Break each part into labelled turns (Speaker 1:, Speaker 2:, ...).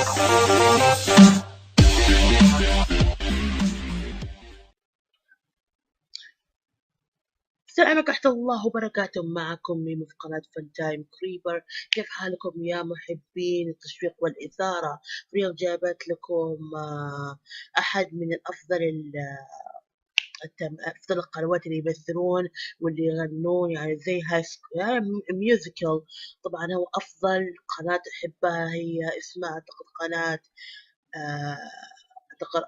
Speaker 1: السلام عليكم الله وبركاته. معكم من قناة فن تايم كريبر. كيف حالكم يا محبين التشويق والإثارة؟ اليوم جابت لكم أحد من أفضل القنوات اللي يمثلون واللي يغنون، يعني زي هاي يعني ميوزيكال. طبعا هو أفضل قناة أحبها، هي اسمها أعتقد قناة أعتقد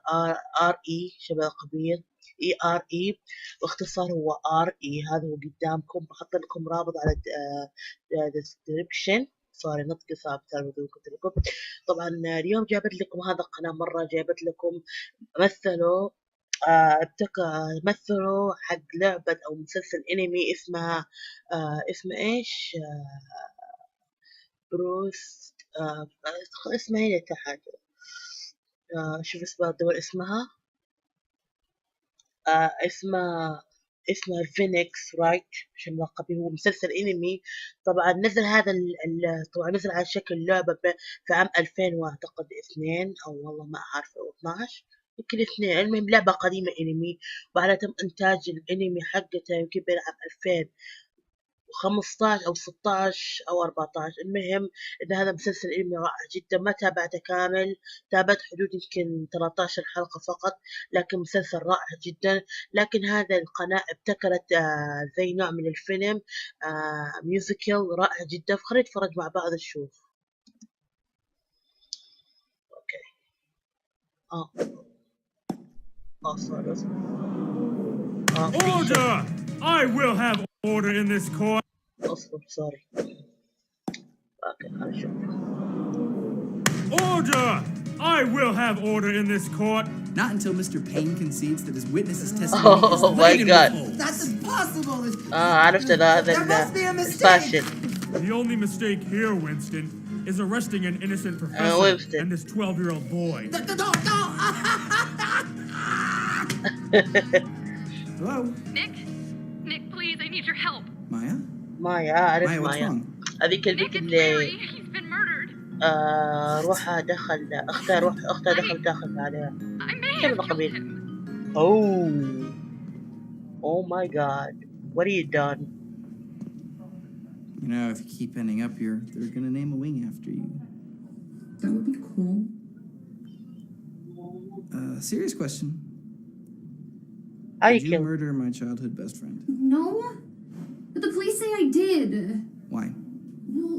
Speaker 1: ار اي شبه قبيل اي ار اي، واختصار هو ار اي. هذا هو قدامكم، بحط لكم رابط على الديسكريبشن. سوري نطقي صعب كنت لكم. طبعا اليوم جابت لكم هذا القناة مرة، جابت لكم مثلوا مثلوا حق لعبة أو مسلسل انمي اسمها اسمه ايش بروس اسمها هنا تحت. شوف اسمها الدول اسمها اسمها فينيكس رايت عشان ملقبين. هو مسلسل انمي. طبعا نزل هذا طبعا نزل على شكل لعبة في عام 2000 واعتقد 2 او والله ما اعرف او 12 يمكن 2. المهم لعبة قديمة انمي، وعلى تم انتاج الانمي حقته يمكن بين عام 2015 او 16 او 14. المهم ان هذا مسلسل انمي رائع جدا. ما تابعته كامل، تابعت حدود يمكن 13 حلقة فقط، لكن مسلسل رائع جدا. لكن هذا القناة ابتكرت زي نوع من الفيلم ميوزيكال رائع جدا، فخلينا نتفرج مع بعض نشوف. اوكي sorry.
Speaker 2: Order! I will have order in this court.
Speaker 1: sorry. Okay, خلينا نشوف.
Speaker 2: Order! I will have order in this court.
Speaker 3: Not until Mr. Payne concedes that his witness's testimony is
Speaker 1: Oh my God.
Speaker 3: That's impossible.
Speaker 1: عرفت هذا
Speaker 3: There must be a mistake.
Speaker 2: The only mistake here, Winston, is arresting an innocent professor and this 12-year-old boy.
Speaker 3: No. Hello?
Speaker 4: Nick, please, I need your help.
Speaker 3: Maya?
Speaker 1: أعرف
Speaker 3: Maya, what's
Speaker 1: مايا.
Speaker 3: wrong?
Speaker 1: هذيك
Speaker 4: Nick,
Speaker 1: البنت
Speaker 4: it's
Speaker 1: اللي
Speaker 4: Larry. He's been murdered.
Speaker 1: روحها دخل أختها دخل عليها.
Speaker 4: I may
Speaker 1: شنو
Speaker 4: have killed
Speaker 1: القبيل؟
Speaker 4: him.
Speaker 1: Oh my God, what have you done?
Speaker 3: You know, if you keep ending up here, they're gonna name a wing after you.
Speaker 5: That would be cool.
Speaker 3: Serious question. Did you murder my childhood best friend?
Speaker 5: No, but the police say I did.
Speaker 3: Why?
Speaker 5: Well,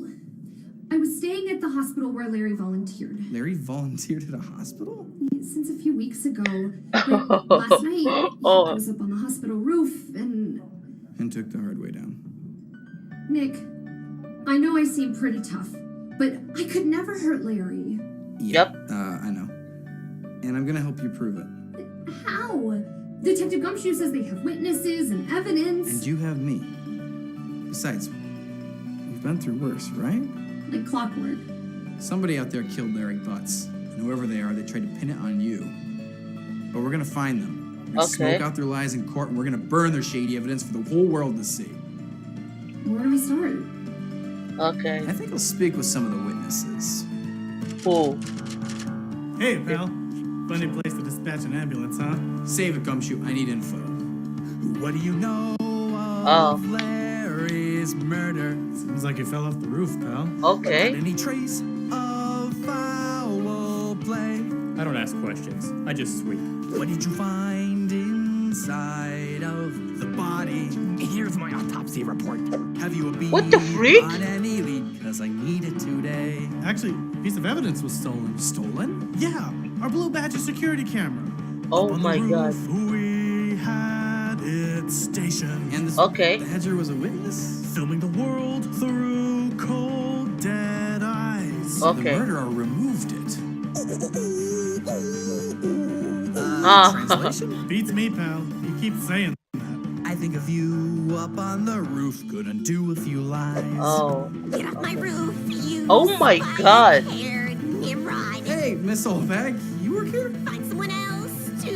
Speaker 5: I was staying at the hospital where Larry volunteered.
Speaker 3: Larry volunteered at a hospital?
Speaker 5: Since a few weeks ago. But last night, I was up on the hospital roof
Speaker 3: And took the hard way down.
Speaker 5: Nick, I know I seem pretty tough, but I could never hurt Larry.
Speaker 1: Yep.
Speaker 3: I know. And I'm gonna help you prove it.
Speaker 5: How? Detective Gumshoe says they have witnesses and evidence.
Speaker 3: And you have me. Besides, we've been through worse, right?
Speaker 5: Like clockwork.
Speaker 3: Somebody out there killed Larry Butts. And whoever they are, they tried to pin it on you. But we're gonna find them. We're gonna smoke out their lies in court, and we're gonna burn their shady evidence for the whole world to see.
Speaker 5: Where do we start?
Speaker 1: Okay.
Speaker 3: I think I'll speak with some of the witnesses.
Speaker 1: Oh.
Speaker 2: Hey, pal. Funny place to dispatch an ambulance, huh?
Speaker 3: Save it, Gumshoe. I need info. What do you know of Larry's murder?
Speaker 2: Seems like he fell off the roof, pal.
Speaker 1: Okay.
Speaker 3: Any trace of foul play?
Speaker 2: I don't ask questions. I just sweep.
Speaker 3: What did you find inside of the body?
Speaker 2: Here's my autopsy report.
Speaker 3: Have you a beat
Speaker 1: What the freak?
Speaker 3: on any lead? Cause I need it today.
Speaker 2: Actually, a piece of evidence was stolen.
Speaker 3: Stolen?
Speaker 2: Yeah, our blue badge security camera.
Speaker 1: Oh my God.
Speaker 2: We had it stationed.
Speaker 3: And the hedger was a witness?
Speaker 2: Filming the world through cold, dead eyes.
Speaker 3: So the murderer removed it. Translation?
Speaker 2: Beats me, pal. You keep saying that.
Speaker 3: I think of you up on the roof, gonna do a few lies.
Speaker 4: Get off my roof, you.
Speaker 1: Oh my God.
Speaker 3: Hey, Miss Oldbag, you work here?
Speaker 4: Find someone else to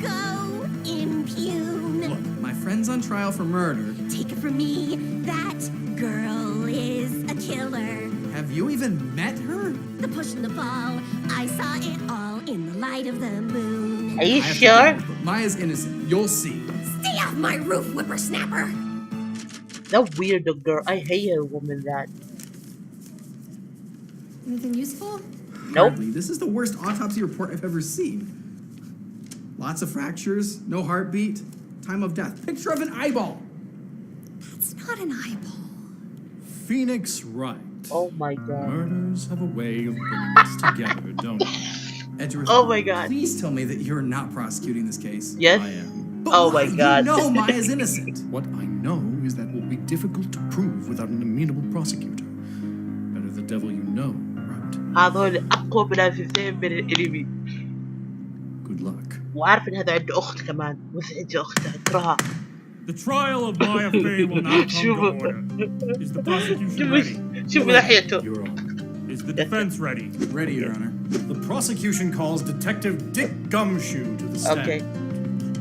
Speaker 4: go impugn.
Speaker 3: Look, my friend's on trial for murder.
Speaker 4: Take it from me, that girl is a killer.
Speaker 3: Have Have you even met her?
Speaker 4: The push and the ball, I saw it all in the light of the moon.
Speaker 1: Are you sure?
Speaker 3: Maya's innocent. You'll see.
Speaker 4: Stay off my roof, whippersnapper!
Speaker 1: That weirdo girl. I hate a woman that.
Speaker 5: Anything useful?
Speaker 1: Nope.
Speaker 3: Hardly. This is the worst autopsy report I've ever seen. Lots of fractures, no heartbeat, time of death. Picture of an eyeball.
Speaker 5: It's not an eyeball.
Speaker 2: Phoenix Wright.
Speaker 1: Oh my god.
Speaker 2: Murders have a way of bringing us together, don't they?
Speaker 3: Edgeworth,
Speaker 1: Oh my god.
Speaker 3: please tell me that you're not prosecuting this case.
Speaker 1: Yes.
Speaker 2: I am.
Speaker 3: But
Speaker 1: Oh
Speaker 3: why?
Speaker 1: my god.
Speaker 3: You know Maya's innocent.
Speaker 2: What I know is that will be difficult to prove without an amenable prosecutor. Better the devil you know, right?
Speaker 1: هذول أقوى منافسين من الانمي.
Speaker 2: Good luck.
Speaker 1: وعارف إن هذا عنده أخت كمان، مزعجة أختها أكرهها.
Speaker 2: The trial of Maya Fey will now come to order. Is the prosecution ready?
Speaker 1: شوف ناحيته.
Speaker 2: Your Honor. Is the defense ready?
Speaker 3: Ready, Your Honor.
Speaker 2: The prosecution calls Detective Dick Gumshoe to the stand.
Speaker 1: Okay.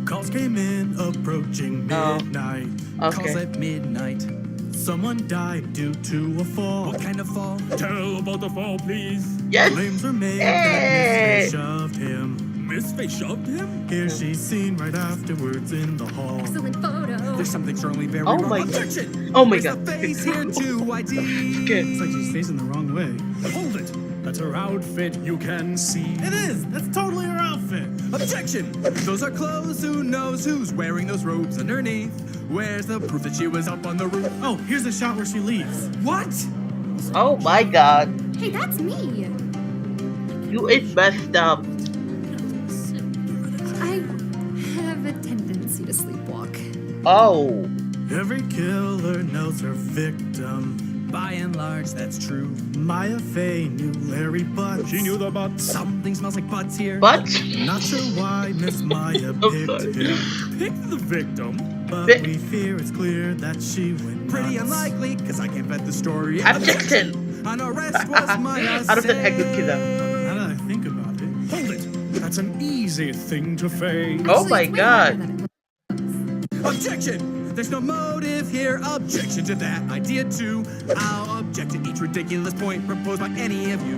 Speaker 6: Calls came in approaching midnight.
Speaker 3: Calls
Speaker 1: Okay.
Speaker 3: at midnight.
Speaker 6: Someone died due to a fall.
Speaker 3: What kind of fall?
Speaker 2: Tell about the fall, please.
Speaker 1: Yes.
Speaker 6: Claims were made
Speaker 1: Hey.
Speaker 6: that Miss Faye shoved him.
Speaker 2: Miss Fey shoved him?
Speaker 6: Here she's seen right afterwards in the hall.
Speaker 5: Excellent photo.
Speaker 3: There's something strongly very
Speaker 1: Oh
Speaker 3: wrong.
Speaker 1: my
Speaker 3: Objection!
Speaker 1: Oh my
Speaker 3: There's
Speaker 1: god.
Speaker 3: a face here too, ID.
Speaker 6: It's like she's facing the wrong way.
Speaker 2: Hold it. That's her outfit, you can see.
Speaker 6: It is! That's totally her outfit!
Speaker 3: Objection! Those are clothes. Who knows who's wearing those robes underneath? Where's the proof that she was up on the roof?
Speaker 6: Oh, here's the shot where she leaves.
Speaker 3: What?
Speaker 1: Oh my god.
Speaker 5: Hey, that's me.
Speaker 1: You is messed up.
Speaker 5: I have a tendency to sleepwalk.
Speaker 1: Oh.
Speaker 6: Every killer knows her victim.
Speaker 3: By and large, that's true.
Speaker 6: Maya Fey knew Larry Butts.
Speaker 2: She knew the butts.
Speaker 3: Something smells like butts here.
Speaker 1: But
Speaker 6: Not sure why Miss Maya picked
Speaker 1: sorry.
Speaker 6: him,
Speaker 2: Pick the victim.
Speaker 6: but
Speaker 1: Vic-
Speaker 6: we fear it's clear that she went
Speaker 3: Pretty
Speaker 6: nuts.
Speaker 3: unlikely, because I can't bet the story.
Speaker 1: Objection.
Speaker 3: An arrest was Maya's.
Speaker 1: عرفت الحق كذا.
Speaker 6: Now that I think about it,
Speaker 2: Hold it. That's an easy thing to fake.
Speaker 1: Oh
Speaker 5: Actually,
Speaker 1: my
Speaker 5: it's way
Speaker 1: god.
Speaker 5: harder than it looks.
Speaker 3: Objection! There's no motive here. Objection to that idea too. I'll object to each ridiculous point proposed by any of you.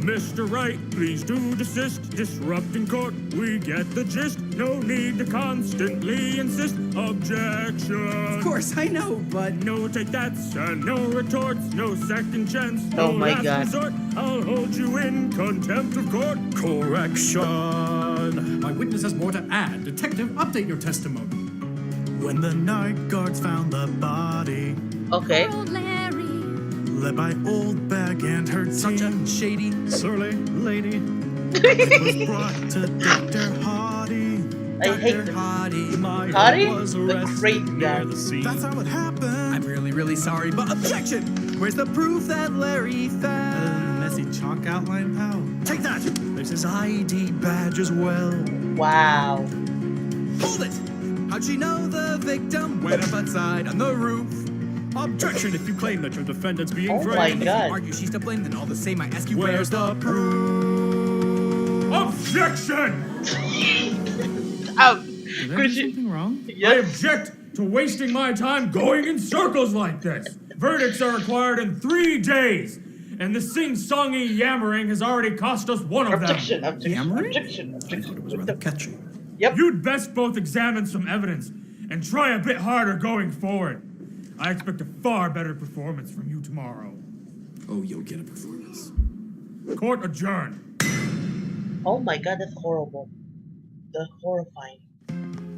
Speaker 2: Mr. Wright, please do desist. Disrupting court, we get the gist. No need to constantly insist. Objection.
Speaker 3: Of course, I know, but
Speaker 2: No take that's and no retorts. No second chance.
Speaker 1: Oh
Speaker 2: No
Speaker 1: my
Speaker 2: last
Speaker 1: God.
Speaker 2: resort. I'll hold you in contempt of court.
Speaker 7: Correction. My witness has more to add. Detective, update your testimony.
Speaker 6: when the night guards found the body,
Speaker 1: Okay.
Speaker 5: Old Larry.
Speaker 6: led by Old Bag and her
Speaker 3: such a
Speaker 6: team,
Speaker 3: shady.
Speaker 2: Surly lady.
Speaker 6: it was brought to Dr. Hardy.
Speaker 1: I hate
Speaker 3: Dr.
Speaker 1: them.
Speaker 3: Hardy.
Speaker 2: Maya
Speaker 1: Hardy?
Speaker 2: was
Speaker 1: The
Speaker 2: arrested
Speaker 1: great
Speaker 2: near
Speaker 1: guy.
Speaker 2: the scene.
Speaker 6: That's how it happened.
Speaker 3: I'm really, really sorry, but objection! Where's the proof that Larry found?
Speaker 6: Messy chalk outline pal.
Speaker 2: Take that. There's his ID badge as well.
Speaker 1: Wow.
Speaker 3: Hold it! How'd she know the victim went up outside on the roof?
Speaker 2: Objection if you claim that your defendant's being
Speaker 1: Oh my
Speaker 2: framed.
Speaker 3: If you
Speaker 1: god.
Speaker 3: argue she's to blame, then all the same I ask you,
Speaker 2: Where's
Speaker 3: where's the
Speaker 2: the
Speaker 3: proof?
Speaker 2: Objection!
Speaker 1: Out.
Speaker 6: Did I
Speaker 1: Could
Speaker 6: do
Speaker 1: you-
Speaker 6: something wrong?
Speaker 2: I
Speaker 1: Yes.
Speaker 2: object to wasting my time going in circles like this. Verdicts are required in 3 days, and the sing-songy yammering has already cost us one of them.
Speaker 1: Objection. Objection.
Speaker 3: Yammering?
Speaker 1: Objection.
Speaker 7: I thought it was
Speaker 1: Objection.
Speaker 7: rather catchy.
Speaker 2: You'd best both examine some evidence and try a bit harder going forward. I expect a far better performance from you tomorrow.
Speaker 3: Oh, you'll get a performance.
Speaker 2: Court adjourned.
Speaker 1: Oh my god, that's horrible. That's horrifying.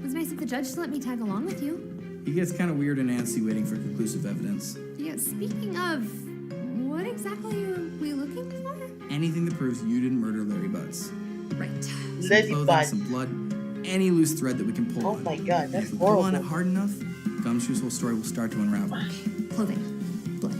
Speaker 5: It was nice of the judge to let me tag along with you.
Speaker 3: He gets kind of weird and antsy waiting for conclusive evidence.
Speaker 5: Yeah, speaking of, what exactly are we looking for?
Speaker 3: Anything that proves you didn't murder Larry Butts.
Speaker 5: Right.
Speaker 3: Some
Speaker 1: Larry
Speaker 3: clothing,
Speaker 1: Butts.
Speaker 3: some blood, any loose thread that we can pull
Speaker 1: Oh
Speaker 3: on.
Speaker 1: my god,
Speaker 3: And
Speaker 1: that's
Speaker 3: if we pull on it
Speaker 1: horrible.
Speaker 3: hard enough, Gumshoe's whole story will start to unravel.
Speaker 5: Clothing. Blood.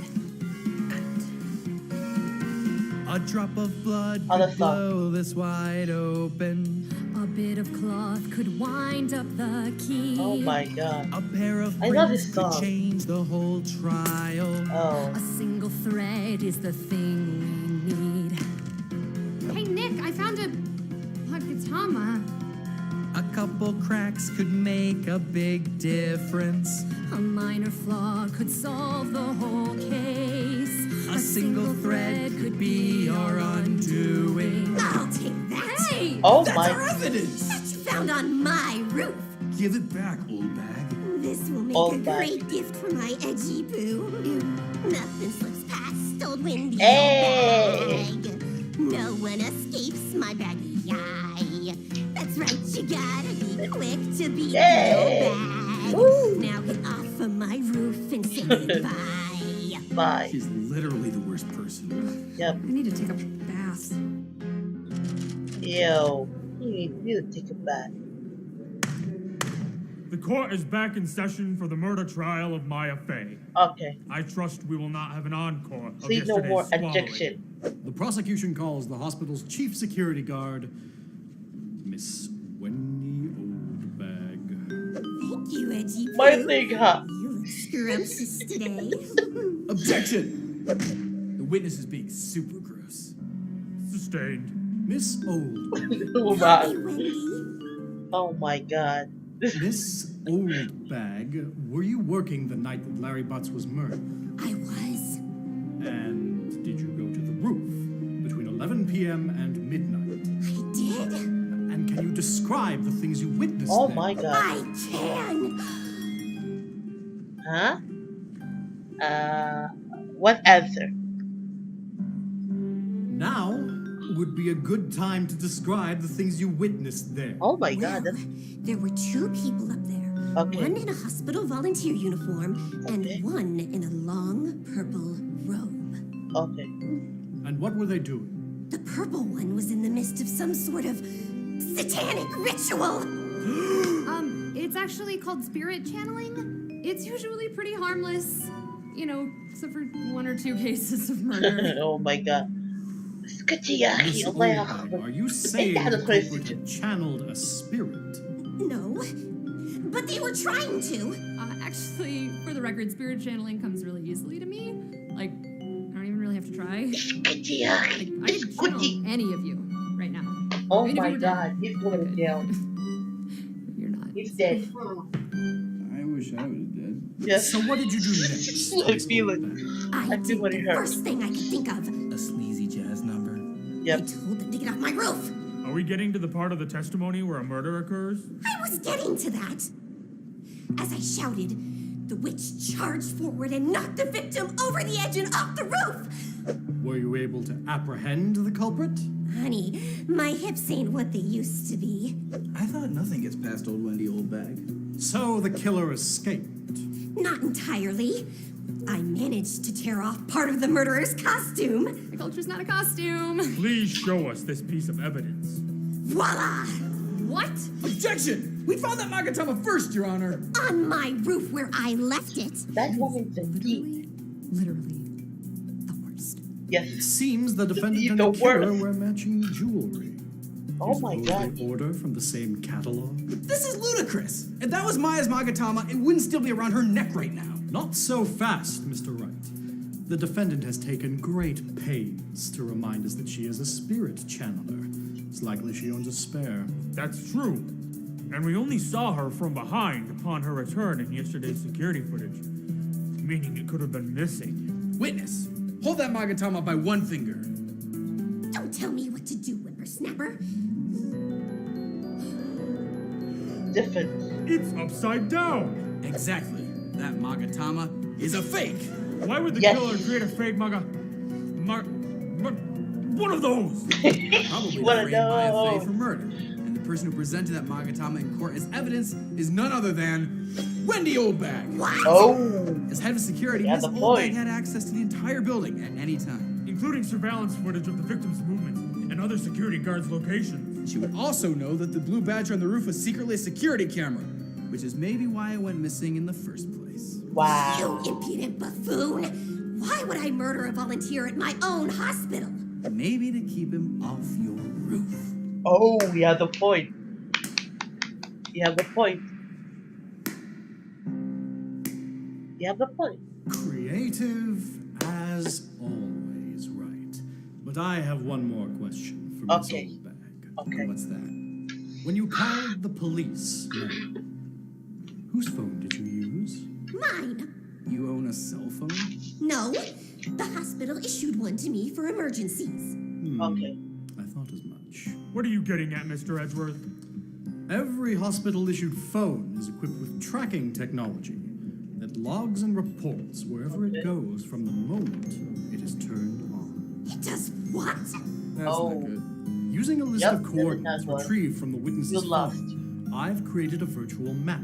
Speaker 3: A drop of blood
Speaker 1: Other
Speaker 3: could
Speaker 1: song.
Speaker 3: blow this wide open.
Speaker 5: A bit of cloth could wind up the key.
Speaker 1: Oh my god.
Speaker 3: A pair of
Speaker 1: I love
Speaker 3: rings
Speaker 1: this
Speaker 3: could
Speaker 1: song.
Speaker 3: change the whole trial.
Speaker 1: Oh.
Speaker 5: A single thread is the thing we need. Hey, Nick, I found a Hakatama.
Speaker 3: A couple cracks could make a big difference.
Speaker 5: A minor flaw could solve the whole case.
Speaker 3: single thread could be our undoing.
Speaker 4: I'll take that.
Speaker 5: Hey!
Speaker 1: Oh
Speaker 3: That's
Speaker 1: my.
Speaker 3: our evidence!
Speaker 4: That you found on my roof.
Speaker 6: Give it back, old bag.
Speaker 4: This will make
Speaker 1: Old
Speaker 4: a
Speaker 1: bag.
Speaker 4: great gift for my edgy boo. Nothing slips past old Wendy.
Speaker 1: Hey.
Speaker 4: Bag. No one escapes my baggy eye. That's right, you gotta be quick to be
Speaker 1: Hey.
Speaker 4: no bag.
Speaker 1: Woo.
Speaker 4: Now get off of my roof and say goodbye.
Speaker 1: Bye.
Speaker 3: She's literally the worst person.
Speaker 1: Yep.
Speaker 5: I need to take a bath.
Speaker 1: Yo. You need to take a bath.
Speaker 2: The court is back in session for the murder trial of Maya Fey.
Speaker 1: Okay.
Speaker 2: I trust we will not have an encore of
Speaker 1: Please no
Speaker 2: yesterday's
Speaker 1: more
Speaker 2: swallowing.
Speaker 1: objection.
Speaker 7: The prosecution calls the hospital's chief security guard, Miss Wendy Oldbag.
Speaker 4: Thank you, edgy boo.
Speaker 1: My thing, huh?
Speaker 4: You look scrumptious today.
Speaker 3: Objection! The witness is being super gross.
Speaker 2: Sustained.
Speaker 7: Miss Old.
Speaker 1: Oh
Speaker 4: Happy
Speaker 1: my.
Speaker 4: Wendy.
Speaker 1: Oh my god.
Speaker 7: Miss Oldbag, were you working the night that Larry Butts was murdered?
Speaker 4: I was.
Speaker 7: And did you go to the roof between 11 p.m. and midnight?
Speaker 4: I did.
Speaker 7: And can you describe the things you witnessed
Speaker 1: Oh
Speaker 7: there?
Speaker 1: my god.
Speaker 4: I can.
Speaker 1: Huh? What answer?
Speaker 7: Now would be a good time to describe the things you witnessed there.
Speaker 1: Oh my god.
Speaker 4: Well,
Speaker 1: That's
Speaker 4: there were two people up there.
Speaker 1: Okay.
Speaker 4: One in a hospital volunteer uniform and
Speaker 1: Okay.
Speaker 4: one in a long purple robe.
Speaker 1: okay.
Speaker 7: And what were they doing?
Speaker 4: The purple one was in the midst of some sort of satanic ritual.
Speaker 5: It's actually called spirit channeling. It's usually pretty harmless, you know, except for 1 or 2 cases of murder.
Speaker 1: Oh my god. اسكتي يا
Speaker 7: Miss
Speaker 1: أخي الله
Speaker 7: Oldbag,
Speaker 1: يخرب.
Speaker 7: are you saying
Speaker 1: هذا
Speaker 7: the
Speaker 1: كويس
Speaker 7: culprit had channeled a spirit?
Speaker 4: No, but they were trying to.
Speaker 5: Actually, for the record, spirit channeling comes really easily to me. Like, I don't even really have to try.
Speaker 1: اسكتي يا أخي.
Speaker 5: Like, I could channel
Speaker 1: اسكتي.
Speaker 5: any of you right now.
Speaker 1: Oh
Speaker 5: Even if
Speaker 1: my
Speaker 5: you were dead.
Speaker 1: god. He's going down.
Speaker 5: You're not.
Speaker 1: He's dead.
Speaker 3: I wish I was dead.
Speaker 1: Yes.
Speaker 7: So what did you do next?
Speaker 1: I
Speaker 7: Miss
Speaker 1: feel it.
Speaker 7: Oldbag?
Speaker 4: I
Speaker 1: feel
Speaker 4: did
Speaker 1: what he
Speaker 4: the
Speaker 1: heard.
Speaker 4: first thing I could think of.
Speaker 3: A sleazy jazz number.
Speaker 4: I
Speaker 1: Yep.
Speaker 4: told them to get off my roof.
Speaker 2: Are we getting to the part of the testimony where a murder occurs?
Speaker 4: I was getting to that. As I shouted, the witch charged forward and knocked the victim over the edge and off the roof.
Speaker 7: Were you able to apprehend the culprit?
Speaker 4: Honey, my hips ain't what they used to be.
Speaker 3: I thought nothing gets past old Wendy Oldbag.
Speaker 7: So the killer escaped.
Speaker 4: Not entirely. I managed to tear off part of the murderer's costume.
Speaker 5: The culture's not a costume.
Speaker 2: Please show us this piece of evidence.
Speaker 4: Voila!
Speaker 5: What?
Speaker 3: Objection! We found that Magatama first, Your Honor!
Speaker 4: On my roof where I left it.
Speaker 1: That woman's a geek.
Speaker 5: Literally, the worst.
Speaker 1: Yes.
Speaker 7: It seems the defendant and
Speaker 1: The
Speaker 7: the killer
Speaker 1: worst.
Speaker 7: were matching jewelry.
Speaker 1: Oh
Speaker 7: You
Speaker 1: my
Speaker 7: suppose
Speaker 1: god.
Speaker 7: they order from the same catalog?
Speaker 3: This is ludicrous! If that was Maya's Magatama, it wouldn't still be around her neck right now.
Speaker 7: Not so fast, Mr. Wright. The defendant has taken great pains to remind us that she is a spirit channeler. It's likely she owns a spare.
Speaker 2: That's true. And we only saw her from behind upon her return in yesterday's security footage. Meaning it could have been missing.
Speaker 3: Witness, hold that Magatama by one finger.
Speaker 4: Don't tell me what to do, whippersnapper.
Speaker 1: Different.
Speaker 2: It's upside down.
Speaker 3: Exactly. That Magatama is a fake.
Speaker 2: Why would the
Speaker 1: Yes.
Speaker 2: killer create a fake one of those?
Speaker 3: Probably
Speaker 1: One
Speaker 3: to
Speaker 1: of
Speaker 3: frame Maya Fey
Speaker 1: those.
Speaker 3: for murder. And the person who presented that Magatama in court as evidence is none other than Wendy Oldbag.
Speaker 4: What?
Speaker 1: Oh.
Speaker 3: As head of security,
Speaker 1: Yeah,
Speaker 3: Miss
Speaker 1: the
Speaker 3: Oldbag
Speaker 1: point.
Speaker 3: had access to the entire building at any time.
Speaker 2: Including surveillance footage of the victim's movements and other security guards' locations.
Speaker 3: She would also know that the blue badge on the roof was secretly a security camera, which is maybe why it went missing in the first place.
Speaker 1: Wow.
Speaker 4: You impudent buffoon! Why would I murder a volunteer at my own hospital?
Speaker 3: Maybe to keep him off your roof.
Speaker 1: Oh, you have the point. You have the point. You have the point.
Speaker 7: Creative as always, right. But I have one more question for Miss
Speaker 1: Okay.
Speaker 7: Oldbag.
Speaker 1: Okay.
Speaker 3: What's that?
Speaker 7: When you called the police, ma'am, whose phone did you use?
Speaker 4: Mine.
Speaker 3: You own a cell phone?
Speaker 4: No, The hospital issued one to me for emergencies.
Speaker 1: Okay.
Speaker 7: I thought as much.
Speaker 2: What are you getting at, Mr. Edgeworth?
Speaker 7: Every hospital-issued phone is equipped with tracking technology that logs and reports wherever it goes from the moment it is turned on.
Speaker 4: It does what?
Speaker 3: That's
Speaker 1: Oh.
Speaker 3: not good.
Speaker 7: Using a list
Speaker 1: Yep,
Speaker 7: of coordinates
Speaker 1: that is
Speaker 7: retrieved from the witness's
Speaker 1: You lost.
Speaker 7: phone, I've created a virtual map,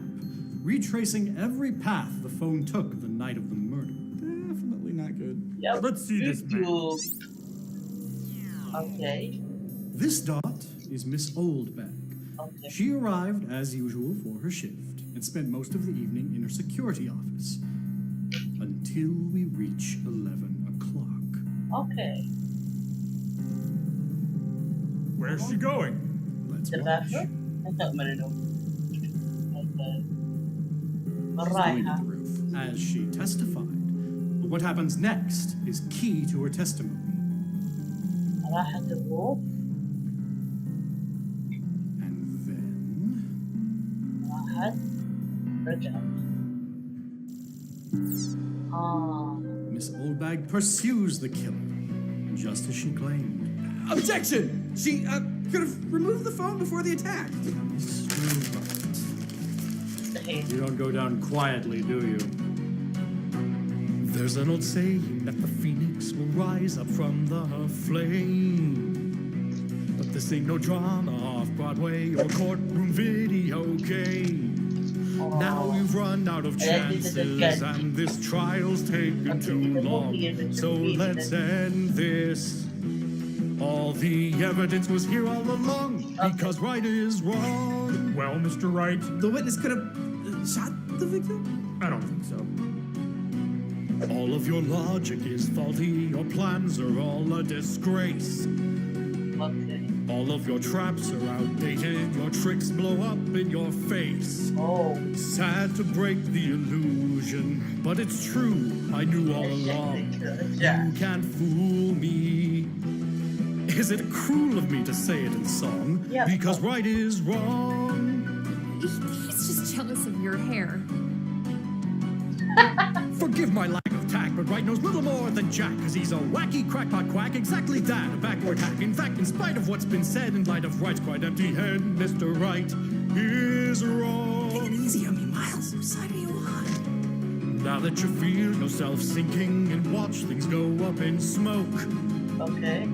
Speaker 7: retracing every path the phone took the night of the murder.
Speaker 3: Definitely not good.
Speaker 1: Yep.
Speaker 2: Let's see this map.
Speaker 1: YouTube. Okay.
Speaker 7: This dot is Miss Oldbag.
Speaker 1: Okay.
Speaker 7: She arrived as usual for her shift and spent most of the evening in her security office until we reach 11 o'clock.
Speaker 1: Okay.
Speaker 2: Where's she going?
Speaker 7: Let's
Speaker 1: The
Speaker 7: watch.
Speaker 1: bathroom? أتأمل إنه. Okay.
Speaker 3: Going to
Speaker 1: رايحة.
Speaker 3: the roof.
Speaker 7: As she testified. But what happens next is key to her testimony.
Speaker 1: راحت الروف.
Speaker 7: And then
Speaker 1: راحت. رجعت.
Speaker 7: Miss Oldbag pursues the killer, just as she claimed.
Speaker 3: Objection! She could have removed the phone before the attack.
Speaker 1: مستحيل.
Speaker 7: You don't go down quietly, do you? There's an old saying that the phoenix will rise up from the flame. But this ain't no drama off Broadway or courtroom video game. Now we've run out of chances and this trial's taken too long. So let's end this. All the evidence was here all along because right is wrong.
Speaker 2: Well, Mr. Wright,
Speaker 3: The witness could have shot the victim?
Speaker 2: I don't think so.
Speaker 7: All of your logic is faulty, your plans are all a disgrace.
Speaker 1: Okay.
Speaker 7: All of your traps are outdated, your tricks blow up in your face.
Speaker 1: Oh.
Speaker 7: Sad to break the illusion, but it's true, I knew all along. You can't fool me. Is it cruel of me to say it in song?
Speaker 1: Yeah.
Speaker 7: Because right is wrong.
Speaker 5: He's just jealous of your hair.
Speaker 7: Forgive my lack of tact, but Wright knows little more than Jack, cause he's a wacky crackpot quack, exactly that, a backward hack. In fact, in spite of what's been said, in light of Wright's quite empty head, Mr. Wright is wrong.
Speaker 3: Take it easy on me, Miles. Whose side are you on?
Speaker 7: Now that you feel yourself sinking and watch things go up in smoke,
Speaker 1: Okay.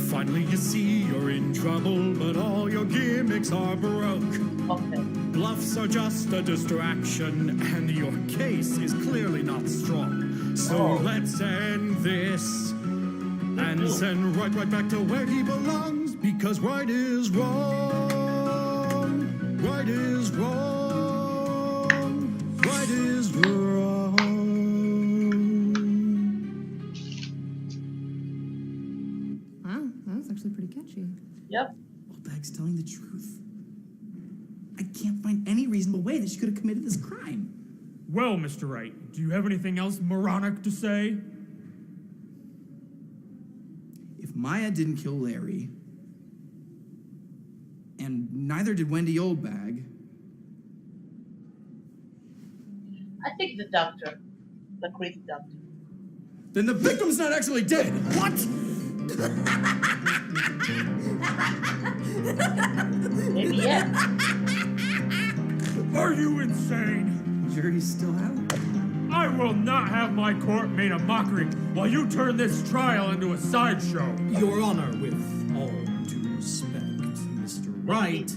Speaker 7: finally you see you're in trouble, but all your gimmicks are broke.
Speaker 1: Okay.
Speaker 7: Bluffs are just a distraction, and your case is clearly not strong. So let's end this and send Wright right back to where he belongs, because right is wrong. Right is wrong. Right is wrong.
Speaker 5: Wow, that was actually pretty catchy.
Speaker 1: Yep.
Speaker 3: Oldbag's telling the truth. I can't find any reasonable way that she could have committed this crime.
Speaker 2: Well, Mr. Wright, do you have anything else moronic to say?
Speaker 3: If Maya didn't kill Larry, and neither did Wendy Oldbag,
Speaker 1: I think the doctor. The crazy doctor.
Speaker 3: then the victim's not actually dead. What?
Speaker 1: Maybe yes.
Speaker 2: Are you insane?
Speaker 3: Jury's still out.
Speaker 2: I will not have my court made a mockery while you turn this trial into a sideshow.
Speaker 7: Your Honor, with all due respect, Mr. Wright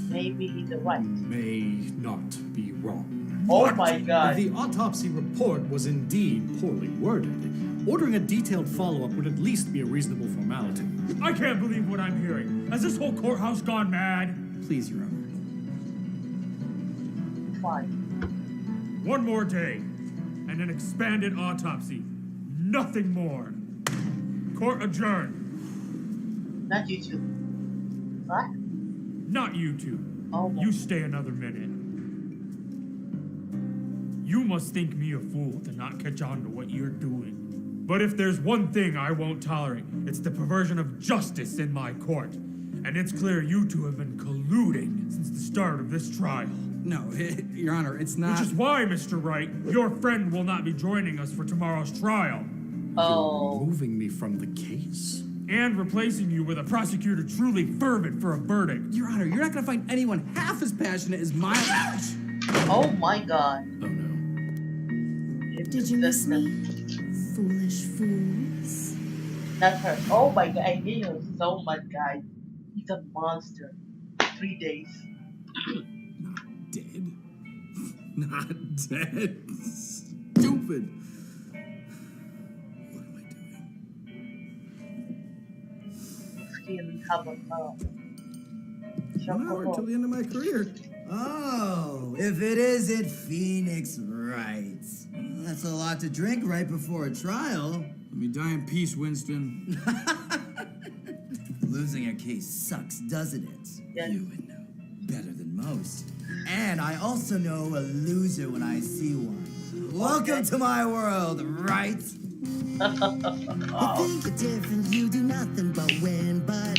Speaker 1: Maybe he's the right.
Speaker 7: may not be wrong.
Speaker 1: Oh my god.
Speaker 7: The autopsy report was indeed poorly worded. Ordering a detailed follow-up would at least be a reasonable formality.
Speaker 2: I can't believe what I'm hearing. Has this whole courthouse gone mad?
Speaker 3: Please, Your Honor.
Speaker 1: Fine.
Speaker 2: One more day, and an expanded autopsy. Nothing more. Court adjourned.
Speaker 1: Not you two. What?
Speaker 2: Not you two.
Speaker 1: Oh.
Speaker 2: You stay another minute. You must think me a fool to not catch on to what you're doing. But if there's one thing I won't tolerate, it's the perversion of justice in my court. And it's clear you two have been colluding since the start of this trial.
Speaker 3: No, Your Honor, it's not.
Speaker 2: Which is why, Mr. Wright, your friend will not be joining us for tomorrow's trial.
Speaker 1: Oh.
Speaker 7: Removing me from the case?
Speaker 2: And replacing you with a prosecutor truly fervent for a verdict.
Speaker 3: Your Honor, you're not gonna find anyone half as passionate as my...
Speaker 1: Oh my god.
Speaker 7: Oh no.
Speaker 4: Did you miss me? Foolish fools.
Speaker 1: That's her. Oh my god, I hate him so much, guys. He's a monster. 3 days.
Speaker 3: Not dead. Not dead. Stupid. What am I doing?
Speaker 1: Skin cover up.
Speaker 3: 1 hour till the end of my career.
Speaker 8: Oh, if it isn't Phoenix Wright. That's a lot to drink right before a trial.
Speaker 3: Let me die in peace, Winston.
Speaker 8: Losing a case sucks, doesn't it?
Speaker 1: Yeah.
Speaker 8: You would know better than most. And I also know a loser when I see one. Welcome to my world, right?
Speaker 4: You think you're different, you do nothing but win, but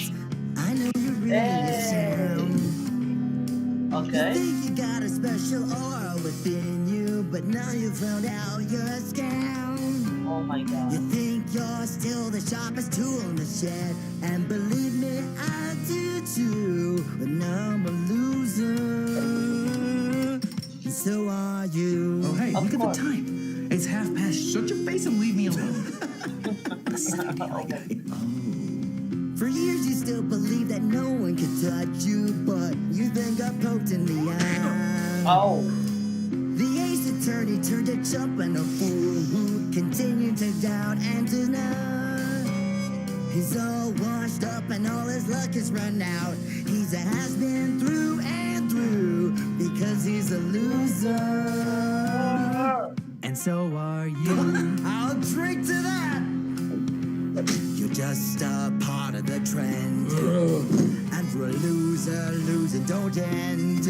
Speaker 4: I know you're really sound.
Speaker 1: Okay.
Speaker 4: You think you got a special aura within you, but now you found out you're a scam.
Speaker 1: Oh my god.
Speaker 4: You think you're still the sharpest tool in the shed, and believe me, I do too. But now I'm a loser, and so are you.
Speaker 3: Oh, hey,
Speaker 1: Of
Speaker 3: look
Speaker 1: course.
Speaker 3: at the time. It's 1:30. Shut your face and leave me alone.
Speaker 4: For years you still believe that no one can touch you, but you then got poked in the eye.
Speaker 1: Oh.
Speaker 4: The ace attorney turned a chump and a fool who continued to doubt and deny. He's all washed up and all his luck is run out. He's a has-been through and through because he's a loser. And so are you. I'll drink to that. You're just a part of the trend. And for a loser, losing don't end.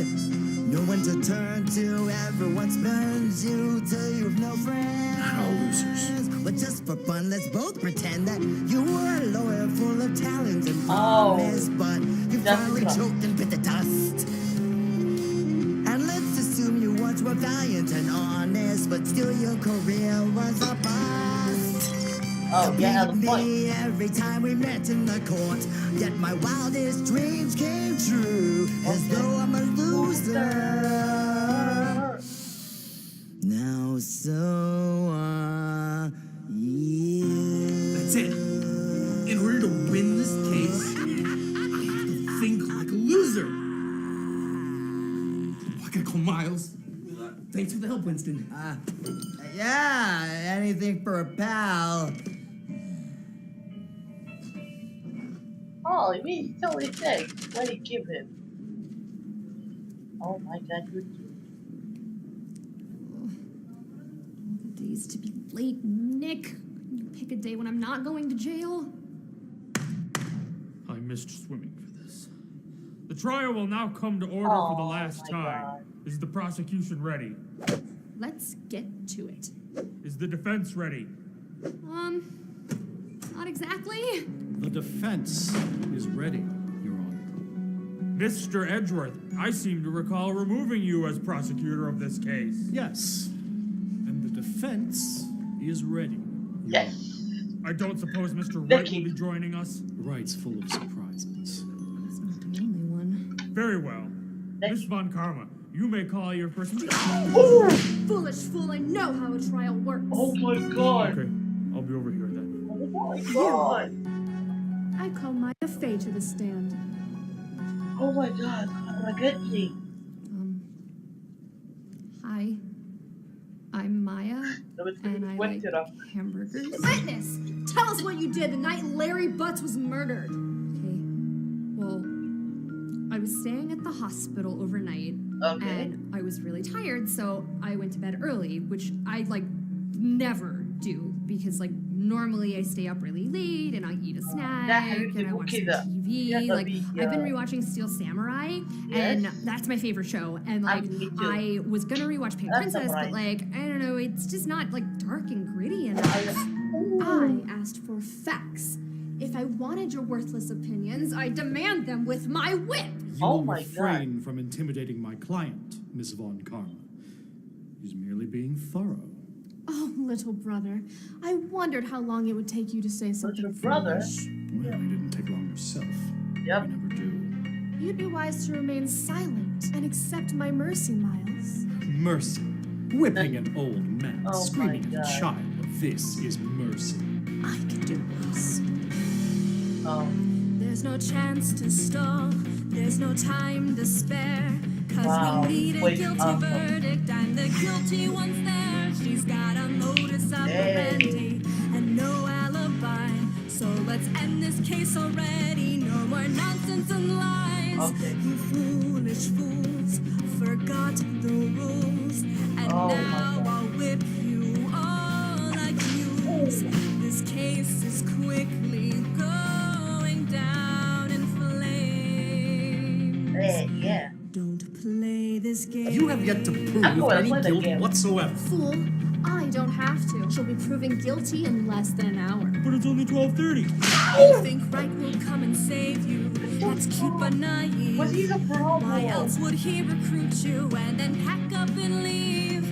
Speaker 4: No one to turn to, everyone spends you till you've no friends.
Speaker 3: All losers.
Speaker 4: But just for fun, let's both pretend that you were a lawyer full of talent and
Speaker 1: Oh.
Speaker 4: promise, but you
Speaker 1: That's
Speaker 4: finally
Speaker 1: tough.
Speaker 4: choked and bit the dust. And let's assume you once were valiant and honest, but still your career was a bust.
Speaker 1: Oh,
Speaker 4: You
Speaker 1: yeah,
Speaker 4: beat
Speaker 1: the point.
Speaker 4: me every time we met in the court, yet my wildest dreams came true, as though I'm a loser. Now so are you.
Speaker 3: That's it. In order to win this case, I have to think like a loser. Oh, I gotta call Miles. Thanks for the help, Winston.
Speaker 8: Yeah, anything for a pal.
Speaker 1: Oh, he means totally said. What did he give him? Oh my god, good.
Speaker 5: Days to be late, Nick. You pick a day when I'm not going to jail.
Speaker 2: I missed swimming for this. The trial will now come to order for the last
Speaker 1: my
Speaker 2: time.
Speaker 1: God.
Speaker 2: Is the prosecution ready?
Speaker 5: Let's get to it.
Speaker 2: Is the defense ready?
Speaker 5: Not exactly.
Speaker 7: The defense is ready, Your Honor.
Speaker 2: Mr. Edgeworth, I seem to recall removing you as prosecutor of this case.
Speaker 7: Yes. And the defense is ready.
Speaker 1: Yes.
Speaker 2: I don't suppose Mr. Wright
Speaker 1: Lucky.
Speaker 2: will be joining us?
Speaker 7: Wright's full of surprises.
Speaker 5: He's not the only one.
Speaker 2: Very well. Miss Von Karma, you may call your first...
Speaker 5: Foolish fool, I know how a trial works.
Speaker 1: Oh my god.
Speaker 2: Okay, I'll be over here then.
Speaker 1: Oh my god.
Speaker 5: I call Maya Fey to the stand.
Speaker 1: Oh my god. Oh my goodness.
Speaker 5: Hi. I'm Maya,
Speaker 1: That was
Speaker 5: and I
Speaker 1: went
Speaker 5: like
Speaker 1: to the
Speaker 5: hamburgers. Witness! Tell us what you did the night Larry Butts was murdered. Okay. Well, I was staying at the hospital overnight,
Speaker 1: Okay.
Speaker 5: and I was really tired, so I went to bed early, which I, never do, because, normally I stay up really late, and I eat a snack, and I watch some TV. I've been rewatching Steel Samurai, and that's my favorite show, and,
Speaker 1: Me too.
Speaker 5: I was gonna rewatch Pink
Speaker 1: That's
Speaker 5: Princess, but,
Speaker 1: alright.
Speaker 5: I don't know, it's just not, dark and gritty enough. I asked for facts. If I wanted your worthless opinions, I demand them with my whip.
Speaker 7: You
Speaker 1: Oh
Speaker 7: will
Speaker 1: my
Speaker 7: refrain from intimidating my client, Miss Von Karma. He's merely being thorough.
Speaker 5: Oh, little brother. I wondered how long it would take you to say something
Speaker 1: Little brother?
Speaker 5: foolish.
Speaker 7: Well, I didn't take long yourself.
Speaker 1: Yep.
Speaker 7: I never do.
Speaker 5: You'd be wise to remain silent and accept my mercy, Miles.
Speaker 7: Mercy. Whipping an old man,
Speaker 1: Oh
Speaker 7: screaming
Speaker 1: my
Speaker 7: at a
Speaker 1: God.
Speaker 7: child. This is mercy.
Speaker 5: I could do worse.
Speaker 1: Oh.
Speaker 9: There's no chance to stall, there's no time to spare. Cause
Speaker 1: Wow.
Speaker 9: we need a
Speaker 1: Wait,
Speaker 9: guilty verdict, and the guilty one's there. She's got a modus operandi and no alibi. So let's end this case already. No more nonsense and lies.
Speaker 1: Okay.
Speaker 9: You foolish fools forgot the rules, and
Speaker 1: Oh my
Speaker 9: now
Speaker 1: God.
Speaker 9: I'll whip you all like news. This case is quickly going down in flames.
Speaker 1: Yeah.
Speaker 9: Don't play this game.
Speaker 7: You have yet to prove
Speaker 1: I'm going to
Speaker 7: any
Speaker 1: play the
Speaker 7: guilt
Speaker 1: game.
Speaker 7: whatsoever.
Speaker 5: Fool, I don't have to. She'll be proven guilty in less than an hour.
Speaker 2: But it's only 12:30.
Speaker 9: You think Wright will come and save you? That's cute but naive.
Speaker 1: But he's a problem.
Speaker 9: Why else would he recruit you and then pack up and leave?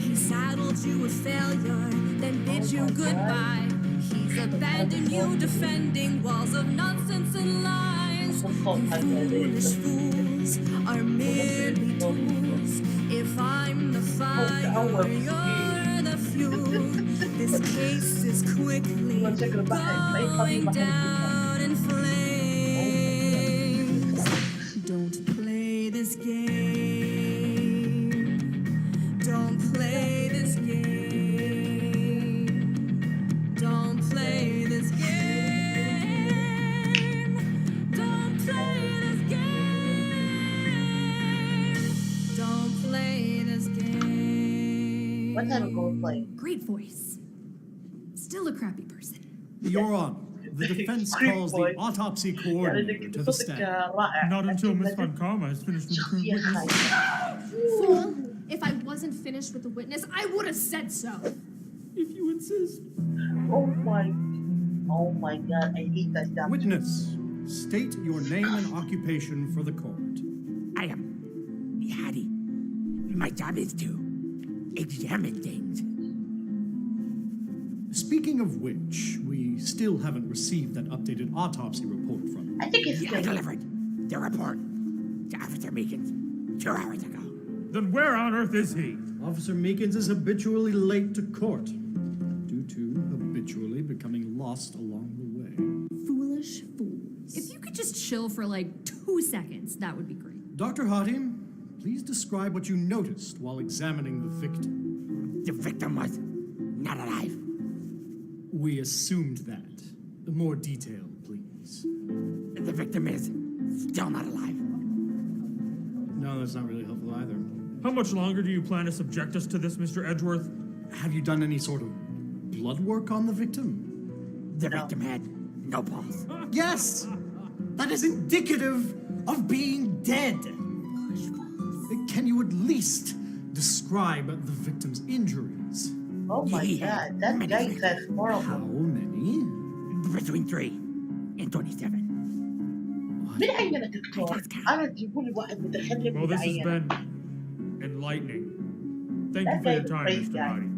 Speaker 9: He saddled you with failure, then bid you goodbye. He's abandoned you defending walls of nonsense and lies. You foolish fools are merely tools. If I'm the fire, you're the fuel. This case is quickly going down in flames. Don't play this game. Don't play this game. Don't play this game. Don't play this game. Don't play this game.
Speaker 1: What time ago we played?
Speaker 5: Great voice. Still a crappy person.
Speaker 7: Your Honor, the defense calls the autopsy coordinator to the stand.
Speaker 2: Not until Miss Von Karma has finished with the current witness.
Speaker 5: Fool, if I wasn't finished with the witness, I would have said so.
Speaker 2: If you insist.
Speaker 1: Oh my God, I hate that stuff.
Speaker 7: Witness, state your name and occupation for the court.
Speaker 10: I am Yadi. My job is to examine things.
Speaker 7: Speaking of which, we still haven't received that updated autopsy report from you.
Speaker 1: I think it's
Speaker 10: I
Speaker 1: good.
Speaker 10: delivered the report to Officer Meekins 2 hours ago.
Speaker 2: Then where on earth is he?
Speaker 7: Officer Meekins is habitually late to court due to habitually becoming lost along the way.
Speaker 5: Foolish fools. If you could just chill for like 2 seconds, that would be great.
Speaker 7: Dr. Hatim, please describe what you noticed while examining the victim.
Speaker 10: The victim was not alive.
Speaker 7: We assumed that. More detail, please.
Speaker 10: The victim is still not alive.
Speaker 7: No, that's not really helpful either.
Speaker 2: How much longer do you plan to subject us to this, Mr. Edgeworth?
Speaker 7: Have you done any sort of blood work on the victim?
Speaker 10: The victim had no pulse.
Speaker 8: Yes! That is indicative of being dead.
Speaker 7: Can you at least describe the victim's injuries?
Speaker 1: Oh my
Speaker 10: Yeah.
Speaker 1: God, that guy is
Speaker 7: How
Speaker 1: horrible.
Speaker 7: many?
Speaker 10: Between 3 and 27.
Speaker 1: مين عينك دكتور؟ أنا تجيبوا لي واحد متخلف
Speaker 2: Well, this has
Speaker 1: متعين.
Speaker 2: been enlightening. Thank you
Speaker 1: That
Speaker 2: for your
Speaker 1: guy's
Speaker 2: time,
Speaker 1: crazy
Speaker 2: Mr.
Speaker 1: guy.
Speaker 2: Hardy.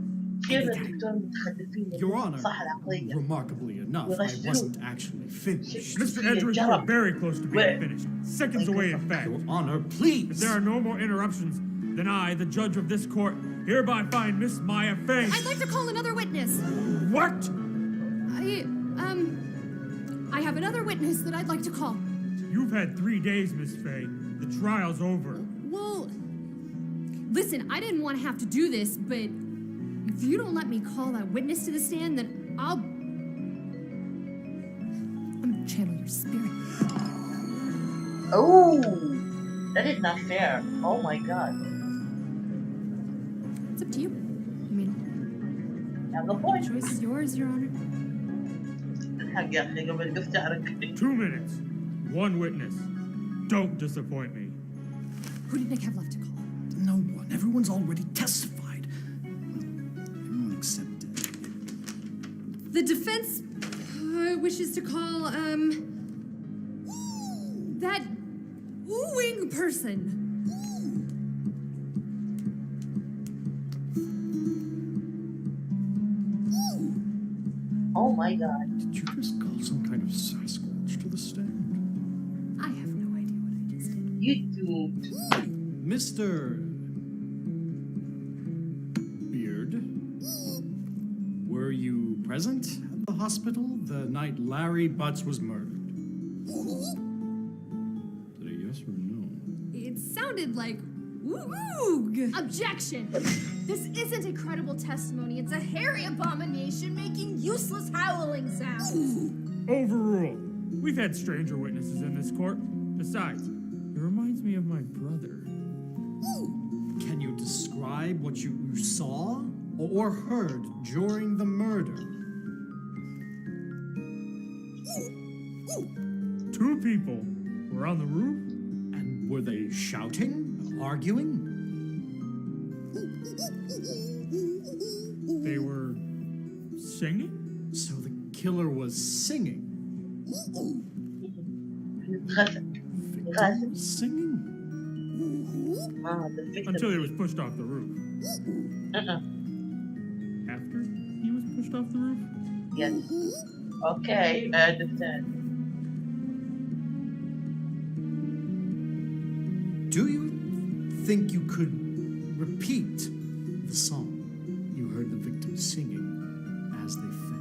Speaker 1: كثير من الدكتور متخلفين
Speaker 7: Your Honor,
Speaker 1: صح العقلية.
Speaker 7: remarkably enough, I wasn't actually finished.
Speaker 2: Mr. Edgeworth, you are very close to being finished. Seconds away, in fact.
Speaker 7: Your Honor,
Speaker 2: If
Speaker 7: please!
Speaker 2: there are no more interruptions, then I, the judge of this court, hereby find Miss Maya Fay.
Speaker 5: I'd like to call another witness.
Speaker 2: What?
Speaker 5: I have another witness that I'd like to call.
Speaker 2: You've had 3 days, Miss Fay. The trial's over.
Speaker 5: Well, listen, I didn't want to have to do this, but if you don't let me call that witness to the stand, then I'm gonna channel your spirit.
Speaker 1: Oh, that is not fair. Oh my God.
Speaker 5: It's up to you. I mean,
Speaker 1: Now go for it.
Speaker 5: choice is yours, Your Honor.
Speaker 1: الحق يا أخي قبل قف شعرك.
Speaker 2: 2 minutes. 1 witness. Don't disappoint me.
Speaker 5: Who did Nick have left to call?
Speaker 7: No one. Everyone's already testified. Everyone except...
Speaker 5: The defense wishes to call, that oohing person.
Speaker 1: Oh my god.
Speaker 7: Did you just call some kind of Sasquatch to the stand?
Speaker 5: I have no idea what I just did.
Speaker 1: You do.
Speaker 7: Mr. Beard, were you present at the hospital the night Larry Butts was murdered? Is it a yes or no?
Speaker 5: It sounded like woog. Objection! This isn't a credible testimony. It's a hairy abomination making useless howling sounds.
Speaker 2: Overruled. We've had stranger witnesses in this court. Besides, it reminds me of my brother.
Speaker 7: Can you describe what you saw or heard during the murder?
Speaker 2: Two people were on the roof.
Speaker 7: And were they shouting, arguing?
Speaker 2: They were singing.
Speaker 7: So the killer was singing. Victim was singing?
Speaker 1: The victim.
Speaker 2: Until he was pushed off the roof. After he was pushed off the roof?
Speaker 1: Yes. Okay, I understand.
Speaker 7: Do you think you could repeat the song you heard the victim singing as they fell?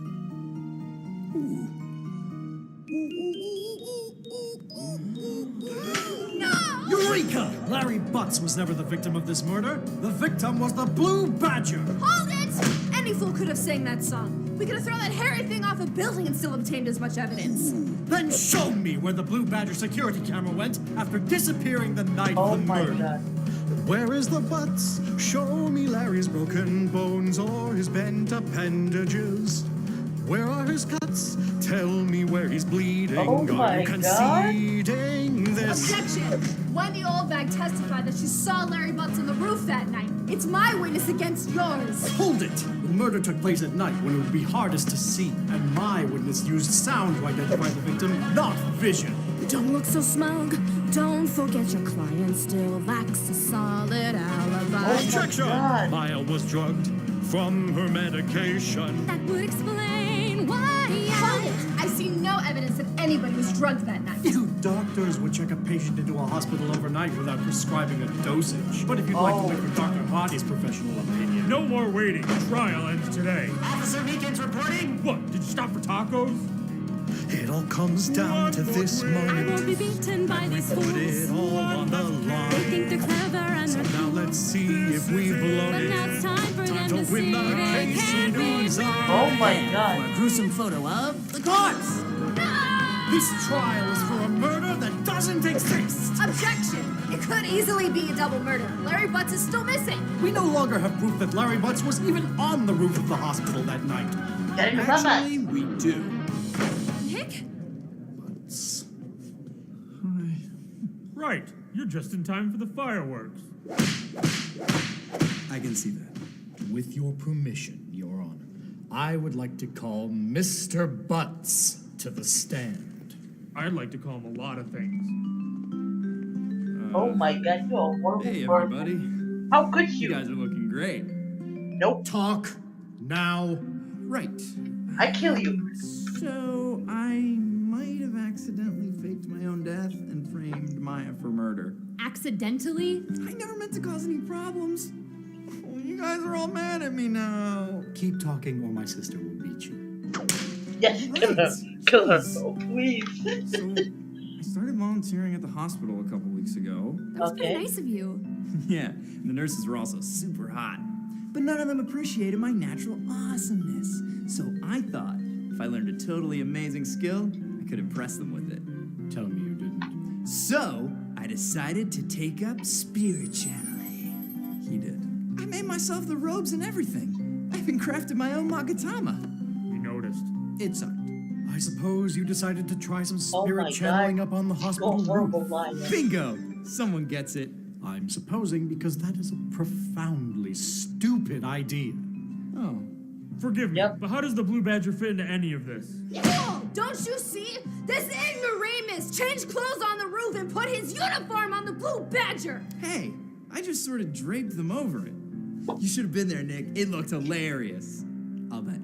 Speaker 5: No!
Speaker 7: Eureka! Larry Butts was never the victim of this murder. The victim was the Blue Badger.
Speaker 5: Hold it! Any fool could have sang that song. We could have thrown that hairy thing off a building and still obtained as much evidence.
Speaker 7: Then show me where the Blue Badger security camera went after disappearing the night
Speaker 1: Oh
Speaker 7: of the
Speaker 1: my
Speaker 7: murder.
Speaker 1: god.
Speaker 6: Where is the butts? Show me Larry's broken bones or his bent appendages. Where are his cuts? Tell me where he's bleeding.
Speaker 1: Oh
Speaker 6: Are
Speaker 1: my
Speaker 6: you conceding this?
Speaker 5: Objection! Wendy Oldbag testified that she saw Larry Butts on the roof that night. It's my witness against yours.
Speaker 7: Hold it! The murder took place at night when it would be hardest to see, and my witness used sound to identify the victim, not vision.
Speaker 9: Don't look so smug. Don't forget your client still lacks a solid alibi.
Speaker 6: Objection!
Speaker 1: God.
Speaker 6: Lyle was drugged from her medication.
Speaker 9: That would explain why
Speaker 5: Hold it! I see no evidence that anybody was drugged that night.
Speaker 7: You doctors would check a patient into a hospital overnight without prescribing a dosage. But if you'd like to wait for Dr. Hardy's professional opinion...
Speaker 2: No more waiting. Trial ends today.
Speaker 8: Officer Meekins reporting.
Speaker 2: What? Did you stop for tacos?
Speaker 6: It all comes down to this
Speaker 9: I
Speaker 6: moment.
Speaker 9: won't be beaten by these
Speaker 6: Put
Speaker 9: fools.
Speaker 6: it all on the
Speaker 9: They
Speaker 6: line.
Speaker 9: think they're clever and
Speaker 6: So
Speaker 9: they're
Speaker 6: now let's see if we've blown
Speaker 9: but now
Speaker 6: it.
Speaker 9: it's time for them to
Speaker 6: win
Speaker 9: see
Speaker 6: the
Speaker 9: they
Speaker 6: case
Speaker 9: can't
Speaker 6: in
Speaker 9: be
Speaker 6: whose eyes.
Speaker 1: Oh my god.
Speaker 8: A gruesome photo of the corpse.
Speaker 7: This trial is for a murder that doesn't exist!
Speaker 5: Objection! It could easily be a double murder. Larry Butts is still missing.
Speaker 7: We no longer have proof that Larry Butts was even on the roof of the hospital that night.
Speaker 1: Getting the rubber.
Speaker 3: Actually, we do.
Speaker 5: Nick?
Speaker 3: Butts.
Speaker 2: Right. You're just in time for the fireworks.
Speaker 3: I can see that.
Speaker 7: With your permission, Your Honor, I would like to call Mr. Butts to the stand.
Speaker 2: I'd like to call him a lot of things.
Speaker 1: Oh my god, you're a horrible
Speaker 3: Hey,
Speaker 1: person.
Speaker 3: everybody.
Speaker 1: How could
Speaker 3: You
Speaker 1: you?
Speaker 3: guys are looking great.
Speaker 1: Nope.
Speaker 7: Talk now.
Speaker 3: Right.
Speaker 1: I kill you.
Speaker 3: So, I might have accidentally faked my own death and framed Maya for murder.
Speaker 5: Accidentally?
Speaker 3: I never meant to cause any problems. Oh, you guys are all mad at me now.
Speaker 7: Keep talking or my sister will beat you.
Speaker 1: Yes, kill her. Kill her. Oh, please.
Speaker 3: So, I started volunteering at the hospital a couple weeks ago.
Speaker 5: That was pretty
Speaker 1: Okay.
Speaker 5: nice of you.
Speaker 3: Yeah, and the nurses were also super hot. But none of them appreciated my natural awesomeness. So I thought, if I learned a totally amazing skill, I could impress them with it.
Speaker 7: Tell me you didn't.
Speaker 3: So, I decided to take up spirit channeling. He did. I made myself the robes and everything. I even crafted my own magatama.
Speaker 2: We noticed.
Speaker 3: It sucked.
Speaker 7: I suppose you decided to try some
Speaker 1: Oh
Speaker 7: spirit
Speaker 1: my
Speaker 7: channeling
Speaker 1: god.
Speaker 7: up on the hospital
Speaker 1: You're a horrible
Speaker 7: roof.
Speaker 1: liar.
Speaker 3: Bingo! Someone gets it.
Speaker 7: I'm supposing because that is a profoundly stupid idea.
Speaker 3: Oh.
Speaker 2: Forgive me,
Speaker 1: Yep.
Speaker 2: but how does the Blue Badger fit into any of this?
Speaker 5: Oh, don't you see? This ignoramus changed clothes on the roof and put his uniform on the Blue Badger.
Speaker 3: Hey, I just sort of draped them over it. You should have been there, Nick. It looked hilarious. I'll bet.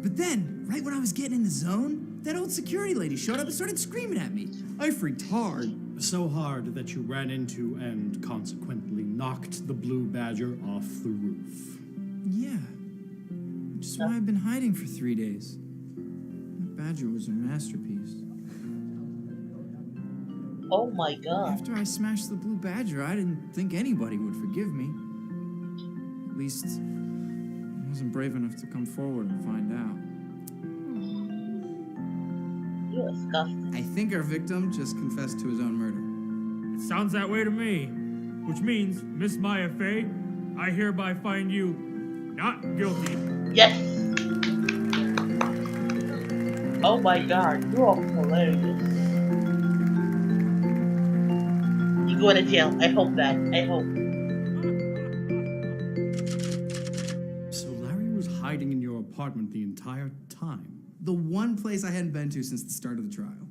Speaker 3: But then, right when I was getting in the zone, that old security lady showed up and started screaming at me. I freaked hard.
Speaker 7: So hard that you ran into and consequently knocked the blue badger off the roof.
Speaker 3: Yeah. Which is why I've been hiding for 3 days. That badger was a masterpiece.
Speaker 1: Oh my god.
Speaker 3: After I smashed the blue badger, I didn't think anybody would forgive me. At least, I wasn't brave enough to come forward and find out.
Speaker 1: You're disgusting.
Speaker 3: I think our victim just confessed to his own murder.
Speaker 2: It sounds that way to me. Which means, Miss Maya Fey, I hereby find you not guilty.
Speaker 1: Yes. Oh my god, you are hilarious. You go to jail. I hope that. I hope.
Speaker 7: So Larry was hiding in your apartment the entire time.
Speaker 3: The one place I hadn't been to since the start of the trial.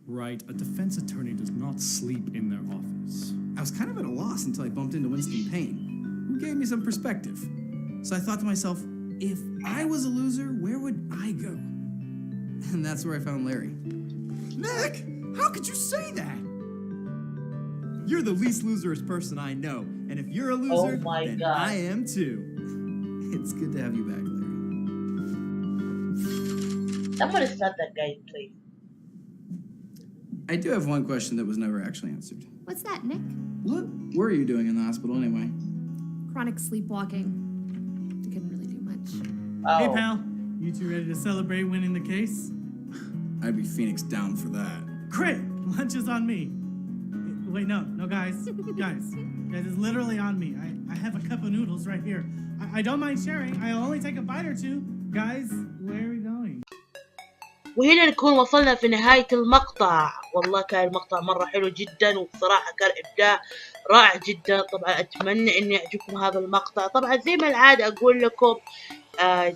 Speaker 7: Right, a defense attorney does not sleep in their office.
Speaker 3: I was kind of at a loss until I bumped into Winston Payne, who gave me some perspective. So I thought to myself, if I was a loser, where would I go? And that's where I found Larry. Nick, how could you say that? You're the least loserous person I know, and if you're a loser, then
Speaker 1: God.
Speaker 3: I am too. It's good to have you back, Larry.
Speaker 1: Somebody start that guy, please.
Speaker 3: I do have one question that was never actually answered.
Speaker 5: What's that, Nick?
Speaker 3: What were you doing in the hospital anyway?
Speaker 5: Chronic sleepwalking. I couldn't really do much.
Speaker 1: Oh.
Speaker 11: Hey, pal. You two ready to celebrate winning the case?
Speaker 3: I'd be Phoenix down for that.
Speaker 11: Great! Lunch is on me. Wait, no, guys. Guys, it's literally on me. I have a cup of noodles right here. I don't mind sharing. I'll only take a bite or two. Guys, where are we going?
Speaker 1: وهنا نكون وصلنا في نهاية المقطع. والله كان المقطع مرة حلو جدا، وبصراحة كان إبداع رائع جدا. طبعا أتمنى إن يعجبكم هذا المقطع. طبعا زي ما العادة أقول لكم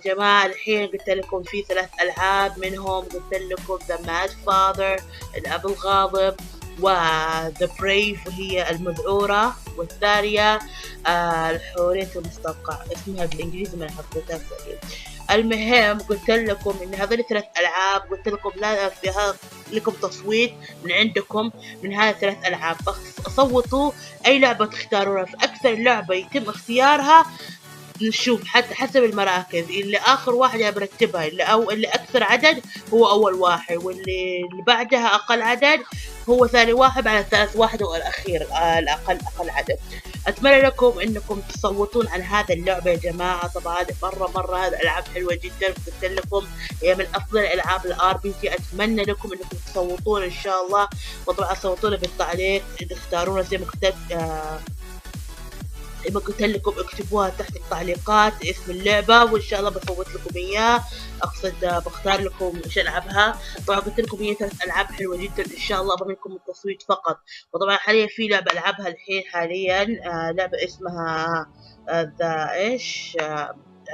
Speaker 1: جماعة، الحين قلت لكم في 3 ألعاب، منهم قلت لكم The Mad Father الأب الغاضب، و The Brave وهي المذعورة، والثانية الحورية المستنقع، اسمها بالإنجليزي ما حطيتها. المهم قلت لكم ان هذول 3 ألعاب، قلت لكم لا فيها لكم تصويت من عندكم من هذه 3 ألعاب، صوتوا اي لعبة تختارونها. في اكثر لعبة يتم اختيارها نشوف حتى حسب المراكز، اللي اخر واحدة برتبها، اللي اكثر عدد هو اول واحد، واللي بعدها اقل عدد هو ثاني واحد، بعد ثالث واحد والاخير اقل عدد. اتمنى لكم انكم تصوتون عن هذا اللعبة يا جماعة. طبعا مرة هذه الالعاب حلوة جدا، قلت لكم هي من افضل الالعاب الRPG. اتمنى لكم انكم تصوتون ان شاء الله، وطبعا صوتونا بالتعليق تختارون زي ما قلت لكم، اكتبوها تحت التعليقات اسم اللعبة، وان شاء الله بصوت لكم اياه. اقصد بختار لكم ايش العبها. طبعا قلت لكم هي 3 ألعاب حلوة جدا، ان شاء الله ابغى منكم التصويت فقط. وطبعا حاليا في لعبة العبها الحين حاليا، لعبة اسمها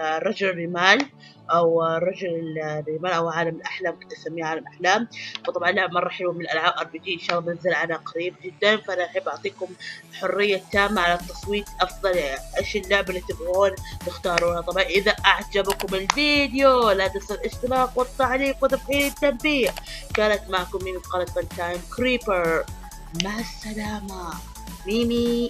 Speaker 1: رجل الرمال او رجل الرمال او عالم الاحلام، كنت اسميها عالم احلام. وطبعا لعبة مرة حلوة من الالعاب RPG، ان شاء الله بنزل عنها قريب جدا. فانا احب اعطيكم حرية تامة على التصويت افضل ايش اللعبة اللي تبغون تختارونها. طبعا اذا اعجبكم الفيديو لا تنسوا الاشتراك والتعليق وتفعيل التنبيه. كانت معكم ميمي من قناة فان تايم كريبر، مع السلامة. ميمي.